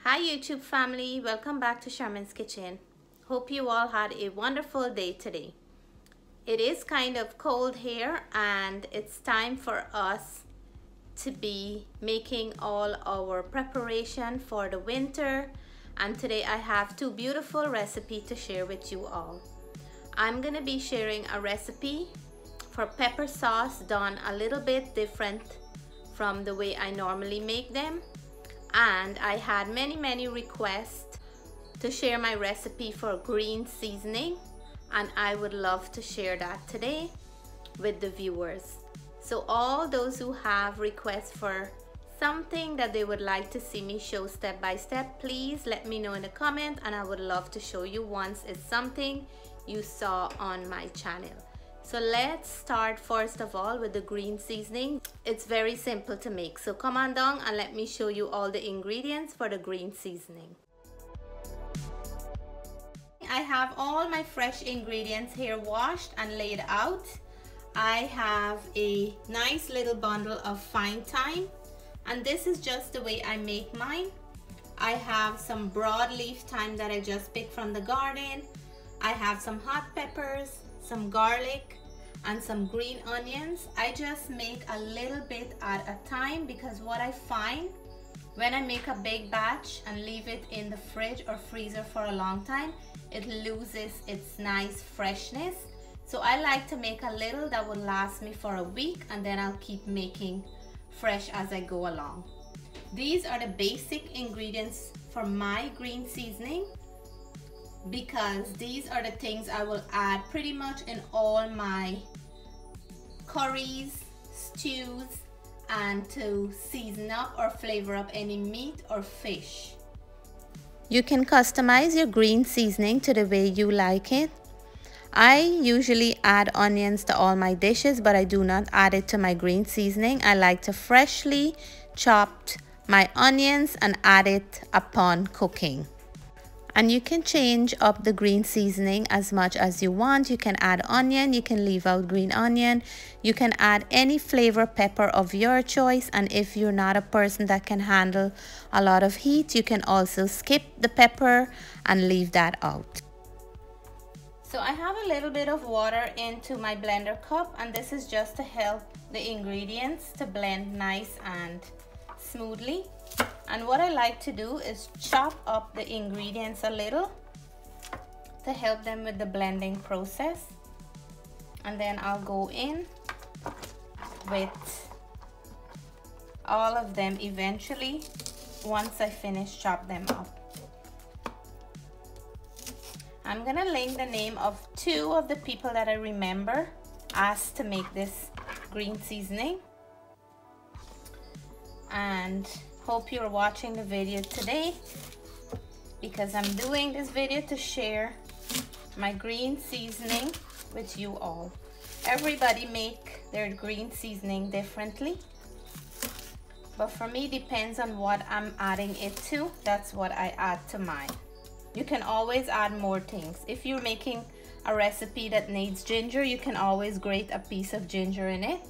Hi YouTube family, welcome back to Sherman's Kitchen. Hope you all had a wonderful day today. It is kind of cold here and it's time for us to be making all our preparation for the winter, and today I have two beautiful recipes to share with you all. I'm gonna be sharing a recipe for pepper sauce done a little bit different from the way I normally make them. And I had many requests to share my recipe for green seasoning, and I would love to share that today with the viewers. So all those who have requests for something that they would like to see me show step by step, please let me know in the comment, and I would love to show you once it's something you saw on my channel. So let's start first of all with the green seasoning. It's very simple to make. So come on down and let me show you all the ingredients for the green seasoning. I have all my fresh ingredients here washed and laid out. I have a nice little bundle of fine thyme, and this is just the way I make mine. I have some broadleaf thyme that I just picked from the garden. I have some hot peppers, some garlic, and some green onions. I just make a little bit at a time because what I find when I make a big batch and leave it in the fridge or freezer for a long time, it loses its nice freshness. So I like to make a little that will last me for a week, and then I'll keep making fresh as I go along. These are the basic ingredients for my green seasoning, because these are the things I will add pretty much in all my curries, stews, and to season up or flavor up any meat or fish. You can customize your green seasoning to the way you like it. I usually add onions to all my dishes, but I do not add it to my green seasoning. I like to freshly chop my onions and add it upon cooking. And you can change up the green seasoning as much as you want. You can add onion, you can leave out green onion, you can add any flavor pepper of your choice, and if you're not a person that can handle a lot of heat, you can also skip the pepper and leave that out. So I have a little bit of water into my blender cup, and this is just to help the ingredients to blend nice and smoothly. And what I like to do is chop up the ingredients a little to help them with the blending process. And then I'll go in with all of them eventually once I finish chop them up. I'm gonna link the name of two of the people that I remember asked to make this green seasoning. And hope you're watching the video today, because I'm doing this video to share my green seasoning with you all. Everybody make their green seasoning differently, but for me depends on what I'm adding it to. That's what I add to mine. You can always add more things. If you're making a recipe that needs ginger, you can always grate a piece of ginger in it.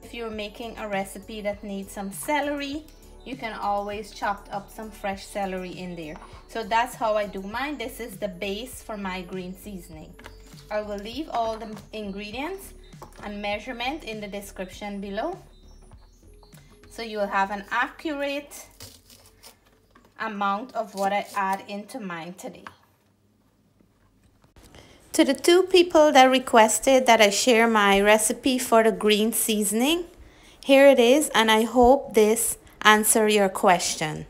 If you're making a recipe that needs some celery, you can always chop up some fresh celery in there. So that's how I do mine. This is the base for my green seasoning. I will leave all the ingredients and measurement in the description below, so you'll have an accurate amount of what I add into mine today. To the two people that requested that I share my recipe for the green seasoning, here it is, and I hope this answers your question.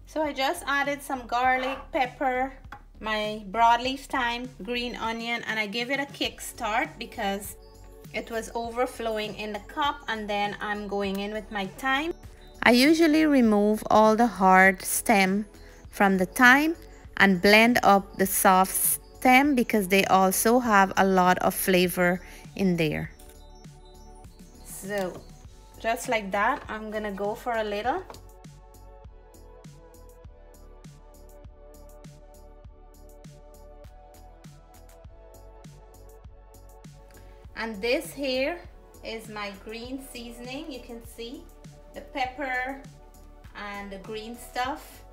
So I just added some garlic, pepper, my broadleaf thyme, green onion, and I give it a kickstart because it was overflowing in the cup, and then I'm going in with my thyme. I usually remove all the hard stem from the thyme and blend up the soft stem because they also have a lot of flavor in there. So just like that, I'm gonna go for a little. And this here is my green seasoning. You can see the pepper and the green stuff.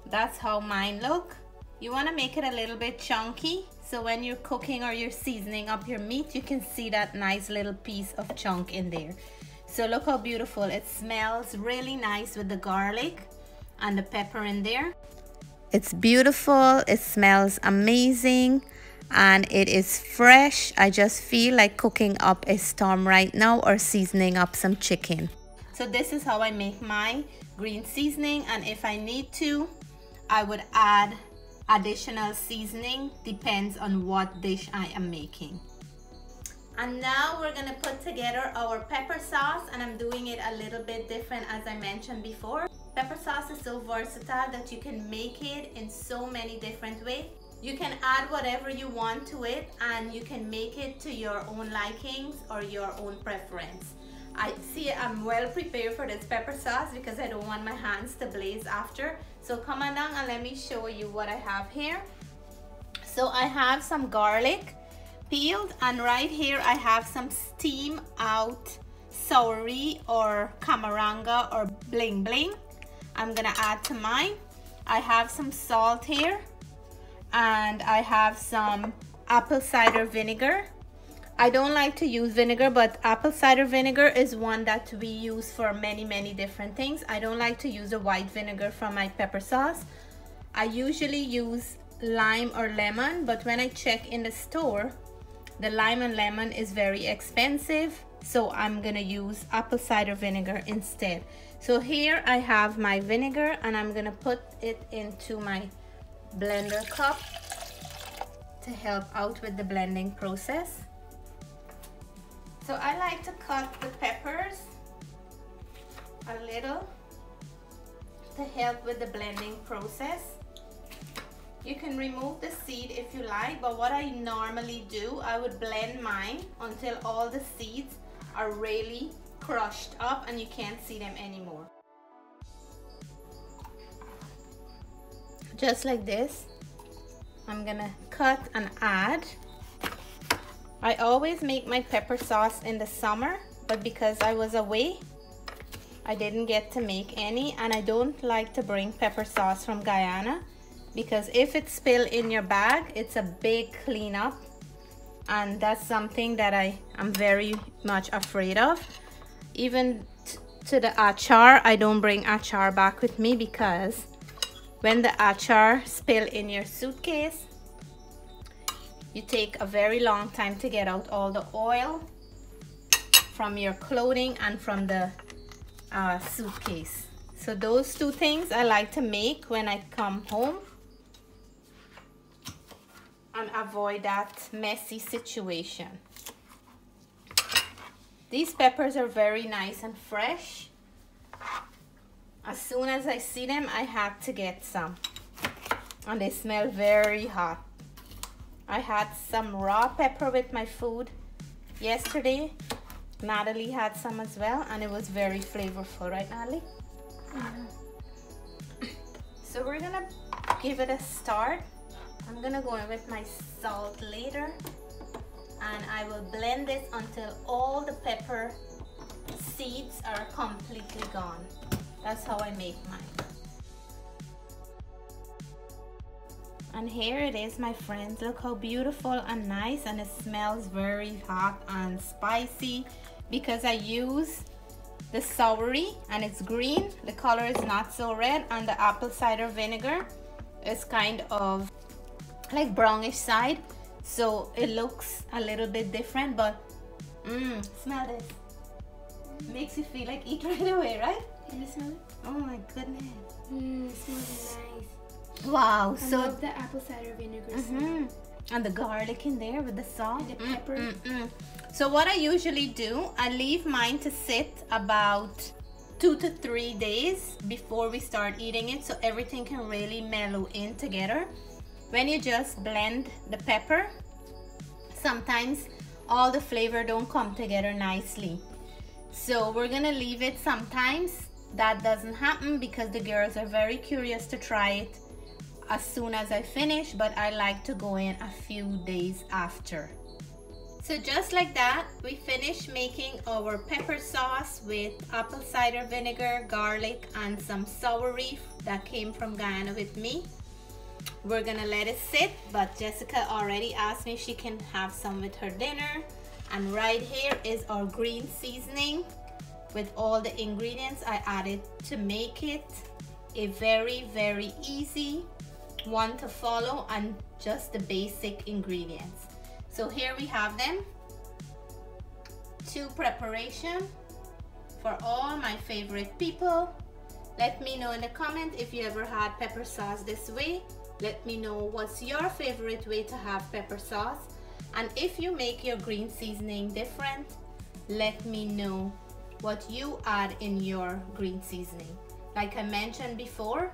That's how mine look. You want to make it a little bit chunky, so when you're cooking or you're seasoning up your meat, you can see that nice little piece of chunk in there. So look how beautiful. It smells really nice with the garlic and the pepper in there. It's beautiful, it smells amazing, and it is fresh. I just feel like cooking up a storm right now or seasoning up some chicken. So this is how I make my green seasoning, and if I need to, I would add additional seasoning, depends on what dish I am making. And now we're gonna put together our pepper sauce, and I'm doing it a little bit different as I mentioned before. Pepper sauce is so versatile that you can make it in so many different ways. You can add whatever you want to it, and you can make it to your own likings or your own preference. I see I'm well prepared for this pepper sauce because I don't want my hands to blaze after. So come on down and let me show you what I have here. So I have some garlic peeled, and right here I have some steam out sourie or camaranga or bling bling. I'm gonna add to mine. I have some salt here, and I have some apple cider vinegar. I don't like to use vinegar, but apple cider vinegar is one that we use for many different things. I don't like to use a white vinegar from my pepper sauce. I usually use lime or lemon, but when I check in the store, the lime and lemon is very expensive, so I'm gonna use apple cider vinegar instead. So here I have my vinegar, and I'm gonna put it into my blender cup to help out with the blending process. So I like to cut the peppers a little to help with the blending process. You can remove the seed if you like, but what I normally do, I would blend mine until all the seeds are really crushed up and you can't see them anymore. Just like this. I'm gonna cut and add. I always make my pepper sauce in the summer, but because I was away, I didn't get to make any, and I don't like to bring pepper sauce from Guyana because if it spills in your bag, it's a big cleanup, and that's something that I am very much afraid of. Even to the achar, I don't bring achar back with me because when the achar spill in your suitcase, you take a very long time to get out all the oil from your clothing and from the suitcase. So those two things I like to make when I come home and avoid that messy situation. These peppers are very nice and fresh. As soon as I see them, I have to get some, and they smell very hot. I had some raw pepper with my food yesterday. Natalie had some as well, and it was very flavorful, right, Natalie? Mm-hmm. So we're gonna give it a start. I'm gonna go in with my salt later, and I will blend this until all the pepper seeds are completely gone. That's how I make mine. And here it is, my friends. Look how beautiful and nice, and it smells very hot and spicy because I use the sourie and it's green. The color is not so red, and the apple cider vinegar is kind of like brownish side, so it looks a little bit different, but smell this. Makes you feel like eat right away, right? Can you smell it? Oh my goodness. It smells nice. Wow, I so love the apple cider vinegar smell. And the garlic in there with the salt and the pepper. So what I usually do, I leave mine to sit about 2 to 3 days before we start eating it, so everything can really mellow in together. When you just blend the pepper, sometimes all the flavor don't come together nicely, so we're gonna leave it. Sometimes that doesn't happen because the girls are very curious to try it as soon as I finish, but I like to go in a few days after. So just like that, we finished making our pepper sauce with apple cider vinegar, garlic, and some sourie that came from Guyana with me. We're gonna let it sit, but Jessica already asked me if she can have some with her dinner. And right here is our green seasoning with all the ingredients I added to make it a very, very easy one to follow, and just the basic ingredients. So here we have them. 2 preparation for all my favorite people. Let me know in the comment if you ever had pepper sauce this way. Let me know what's your favorite way to have pepper sauce. And if you make your green seasoning different, let me know what you add in your green seasoning. Like I mentioned before,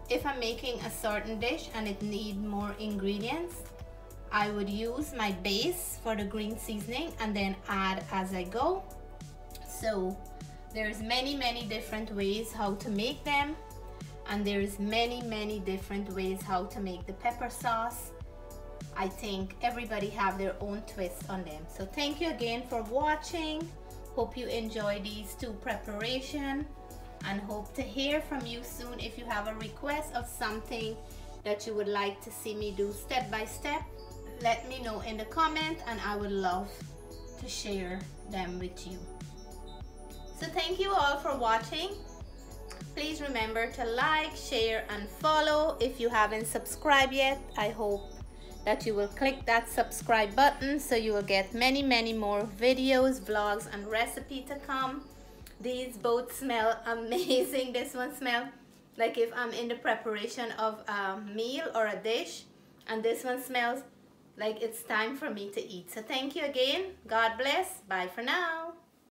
if I'm making a certain dish and it needs more ingredients, I would use my base for the green seasoning and then add as I go. So there's many different ways how to make them, and there's many different ways how to make the pepper sauce. I think everybody have their own twist on them. So thank you again for watching. Hope you enjoy these 2 preparation, and hope to hear from you soon. If you have a request of something that you would like to see me do step by step, let me know in the comment, and I would love to share them with you. So thank you all for watching. Please remember to like, share, and follow. If you haven't subscribed yet, I hope that you will click that subscribe button so you will get many more videos, vlogs, and recipe to come. These both smell amazing. This one smells like if I'm in the preparation of a meal or a dish, and this one smells like it's time for me to eat. So thank you again. God bless. Bye for now.